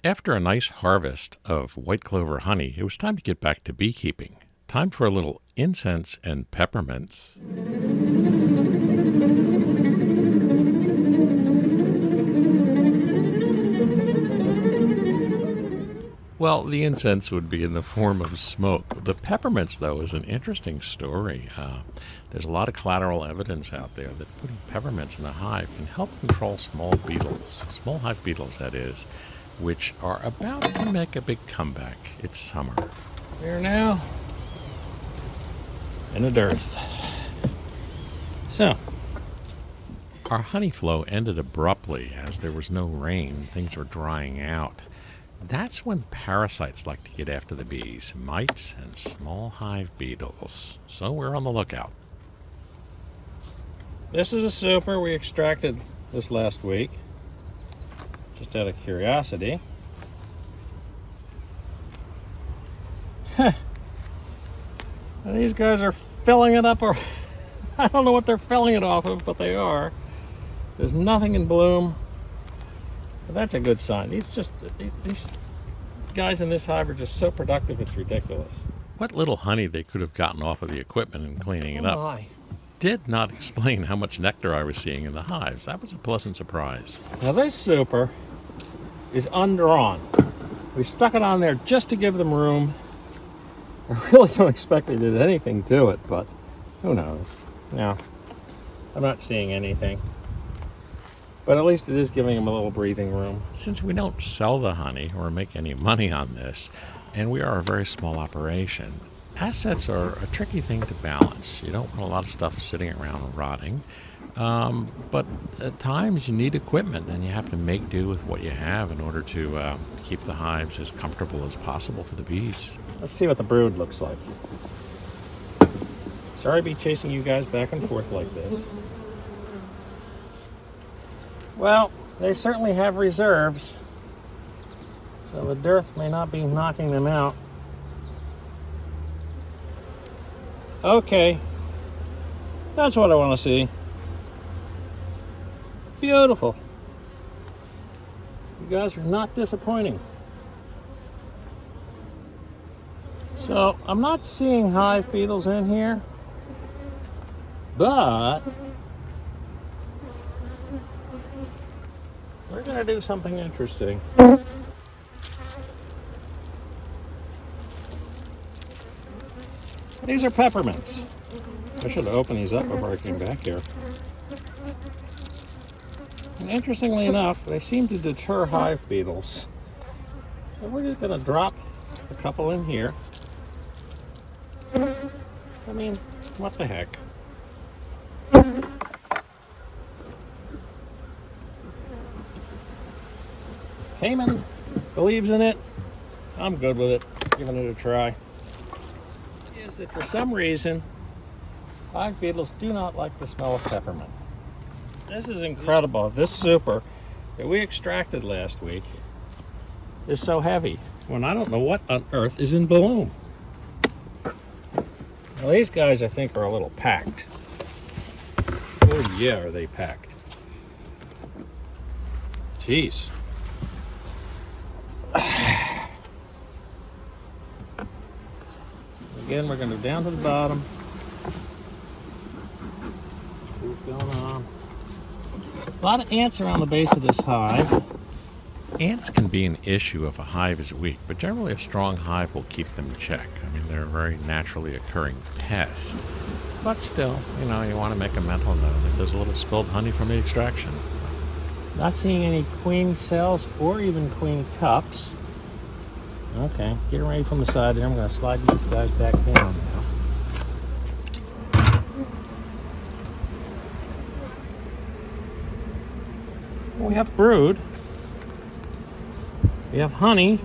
After a nice harvest of white clover honey, it was time to get back to beekeeping. Time for a little incense and peppermints. Well, the incense would be in the form of smoke. The peppermints, though, is an interesting story. There's a lot of collateral evidence out there that putting peppermints in a hive can help control small beetles, small hive beetles, that is, which are about to make a big comeback. It's summer. We're now in a dearth. So, our honey flow ended abruptly as there was no rain. Things were drying out. That's when parasites like to get after the bees, mites and small hive beetles. So we're on the lookout. This is a super we extracted this last week, just out of curiosity. These guys are filling it up, or I don't know what they're filling it off of, but they are. There's nothing in bloom. But that's a good sign. These guys in this hive are just so productive, it's ridiculous. What little honey they could have gotten off of the equipment and cleaning it up did not explain how much nectar I was seeing in the hives. That was a pleasant surprise. Now this super is undrawn. We stuck it on there just to give them room. I really don't expect they did anything to it, but who knows? No, I'm not seeing anything. But at least it is giving them a little breathing room. Since we don't sell the honey or make any money on this, and we are a very small operation, assets are a tricky thing to balance. You don't want a lot of stuff sitting around rotting. But at times you need equipment, and you have to make do with what you have in order to keep the hives as comfortable as possible for the bees. Let's see what the brood looks like. Sorry to be chasing you guys back and forth like this. Well, they certainly have reserves, so the dearth may not be knocking them out. Okay, that's what I want to see. Beautiful. You guys are not disappointing. So, I'm not seeing hive beetles in here, but we're going to do something interesting. These are peppermints. I should have opened these up before I came back here. And interestingly enough, they seem to deter hive beetles. So we're just going to drop a couple in here. I mean, what the heck? Cayman believes in it. I'm good with it. Giving it a try. Is that for some reason hive beetles do not like the smell of peppermint. This is incredible. This super that we extracted last week is so heavy when I don't know what on earth is in bloom. Well, these guys I think are a little packed. Oh yeah, are they packed? Jeez. Again, we're going to go down to the bottom. See what's going on. A lot of ants around the base of this hive. Ants can be an issue if a hive is weak, but generally a strong hive will keep them in check. I mean, they're a very naturally occurring pest. But still, you want to make a mental note that there's a little spilled honey from the extraction. Not seeing any queen cells or even queen cups. Okay, getting ready from the side there. I'm going to slide these guys back down now. Well, we have brood. We have honey.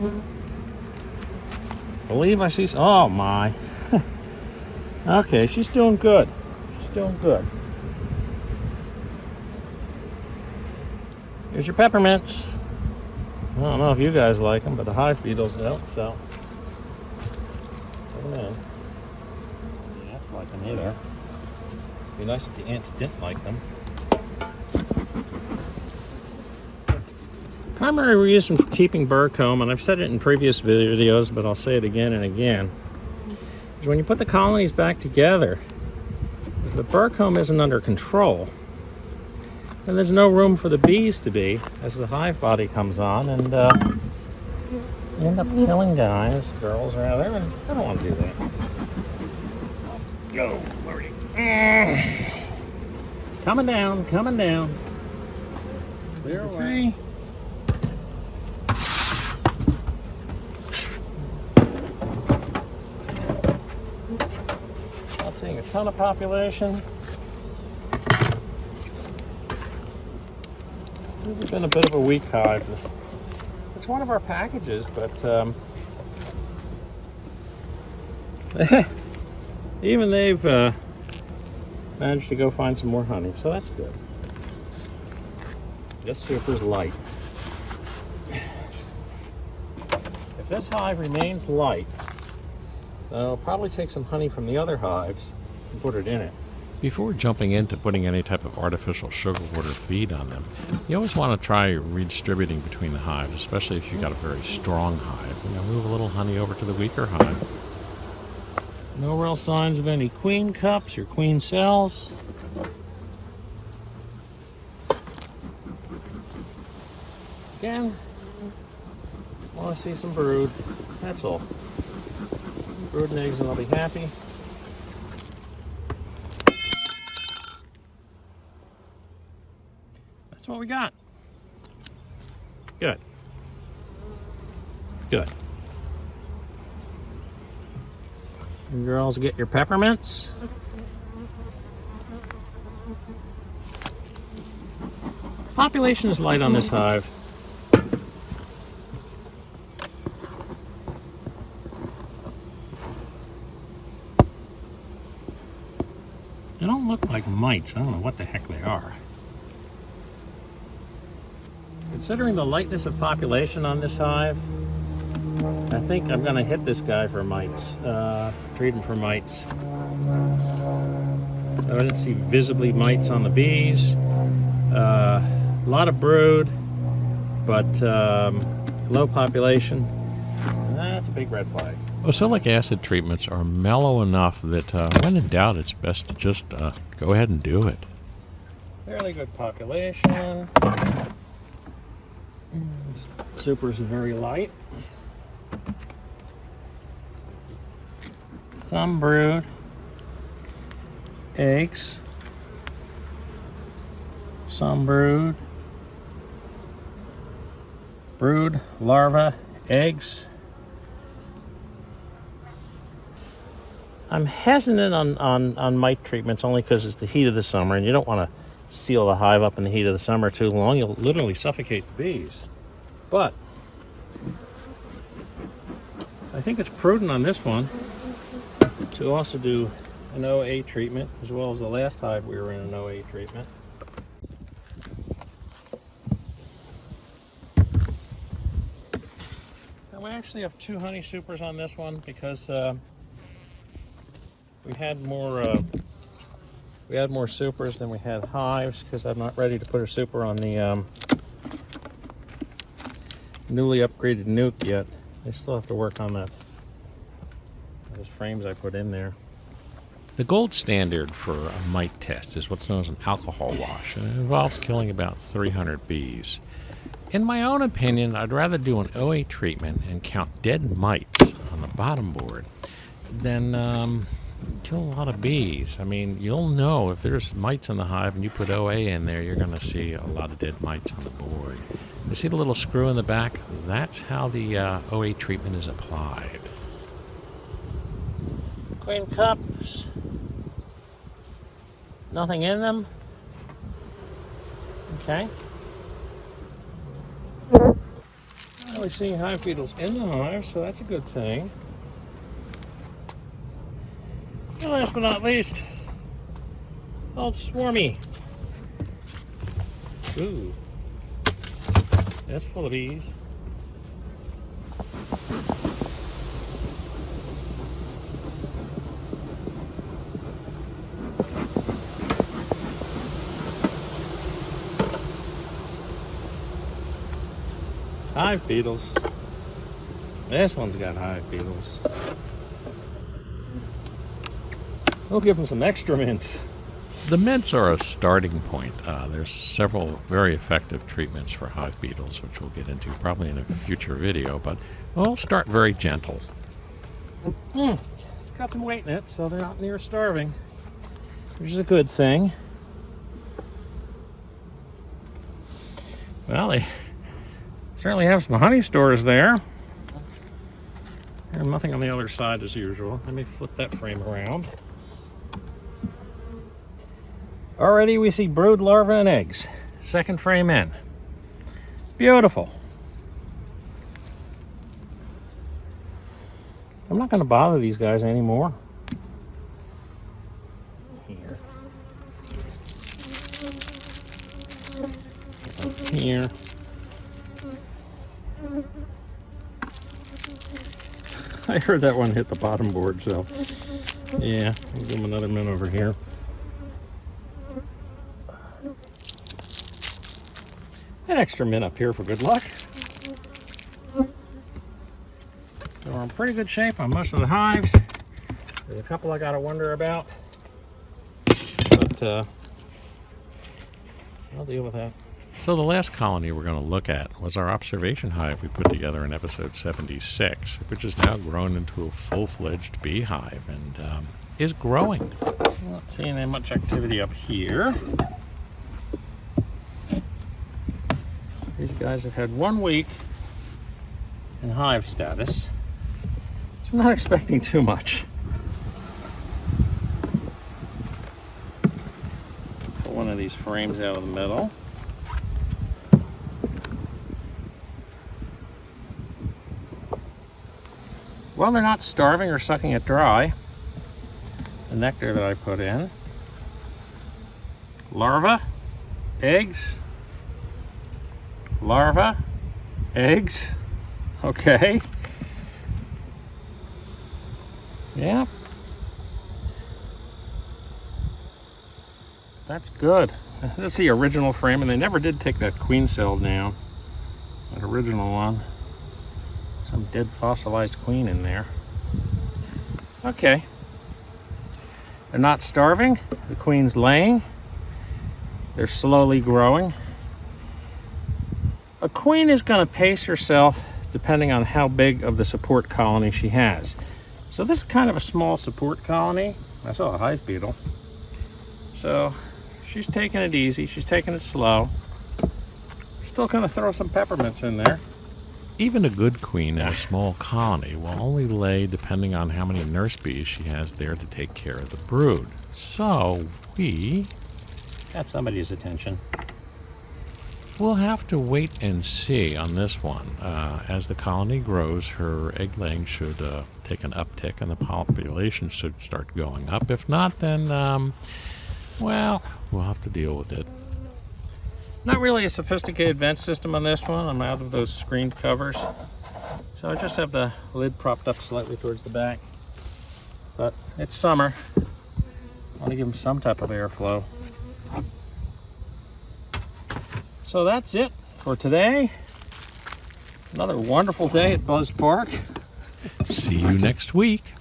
I believe I see. Oh my. Okay, she's doing good. She's doing good. Here's your peppermints. I don't know if you guys like them, but the hive beetles don't, so put them in. The ants like them either. It'd be nice if the ants didn't like them. Primary reason for keeping burr comb, and I've said it in previous videos, but I'll say it again and again, is when you put the colonies back together, if the burr comb isn't under control, then there's no room for the bees to be as the hive body comes on, and you end up killing guys, girls rather, and I don't want to do that. Go, Lordy. Coming down, coming down. Clear away. Not seeing a ton of population. This has been a bit of a weak hive. It's one of our packages, but even they've managed to go find some more honey, so that's good. Just super light. If this hive remains light, I'll probably take some honey from the other hives and put it in it. Before jumping into putting any type of artificial sugar water feed on them, you always want to try redistributing between the hives, especially if you've got a very strong hive. Move a little honey over to the weaker hive. No real signs of any queen cups or queen cells. Again, want to see some brood. That's all. Brood and eggs and I'll be happy. That's what we got. Good. Good. You girls get your peppermints. Population is light on this hive. They don't look like mites. I don't know what the heck they are. Considering the lightness of population on this hive, I think I'm going to hit this guy for mites. Treat him for mites. I didn't see visibly mites on the bees. A lot of brood, but low population. That's a big red flag. Oxalic acid treatments are mellow enough that when in doubt, it's best to just go ahead and do it. Fairly good population. Super's very light. Some brood. Eggs. Some brood. Brood, larva, eggs. I'm hesitant on mite treatments only because it's the heat of the summer and you don't want to seal the hive up in the heat of the summer too long. You'll literally suffocate the bees. But I think it's prudent on this one to also do an OA treatment, as well as the last hive we were in an OA treatment. And we actually have 2 honey supers on this one because we had more supers than we had hives, because I'm not ready to put a super on the newly upgraded nuke yet. I still have to work on those frames I put in there. The gold standard for a mite test is what's known as an alcohol wash, and it involves killing about 300 bees. In my own opinion, I'd rather do an OA treatment and count dead mites on the bottom board than kill a lot of bees. I mean, you'll know if there's mites in the hive and you put OA in there, you're going to see a lot of dead mites on the board. You see the little screw in the back? That's how the OA treatment is applied. Queen cups. Nothing in them. Okay. Well, we're seeing hive beetles in the hive, so that's a good thing. And last but not least, old Swarmy. Ooh. That's full of bees. Hive beetles. This one's got hive beetles. We'll give them some extra mints. The mints are a starting point. There's several very effective treatments for hive beetles, which we'll get into probably in a future video, but we'll start very gentle. It's got some weight in it, so they're not near starving, which is a good thing. Well, they certainly have some honey stores there. There's nothing on the other side as usual. Let me flip that frame around. Already we see brood larvae and eggs. Second frame in. Beautiful. I'm not going to bother these guys anymore. Here. Here. I heard that one hit the bottom board, so yeah, I'll give them another mint over here. An extra mint up here for good luck. So we're in pretty good shape on most of the hives. There's a couple I gotta wonder about, but I'll deal with that. So the last colony we're going to look at was our observation hive we put together in episode 76, which has now grown into a full-fledged beehive and is growing. Not seeing any much activity up here. These guys have had 1 week in hive status, so I'm not expecting too much. Put one of these frames out of the middle. Well, they're not starving or sucking it dry. The nectar that I put in. Larva, eggs, larva, eggs. Okay. Yeah. That's good. That's the original frame, and they never did take that queen cell down. That original one. Some dead fossilized queen in there. Okay. They're not starving. The queen's laying. They're slowly growing. A queen is going to pace herself depending on how big of the support colony she has. So this is kind of a small support colony. I saw a hive beetle. So she's taking it easy. She's taking it slow. Still going to throw some peppermints in there. Even a good queen in a small colony will only lay depending on how many nurse bees she has there to take care of the brood. So we got somebody's attention. We'll have to wait and see on this one. As the colony grows, her egg laying should take an uptick and the population should start going up. If not, then, well, we'll have to deal with it. Not really a sophisticated vent system on this one. I'm out of those screened covers. So I just have the lid propped up slightly towards the back. But it's summer. I want to give them some type of airflow. So that's it for today. Another wonderful day at Buzz Park. See you next week.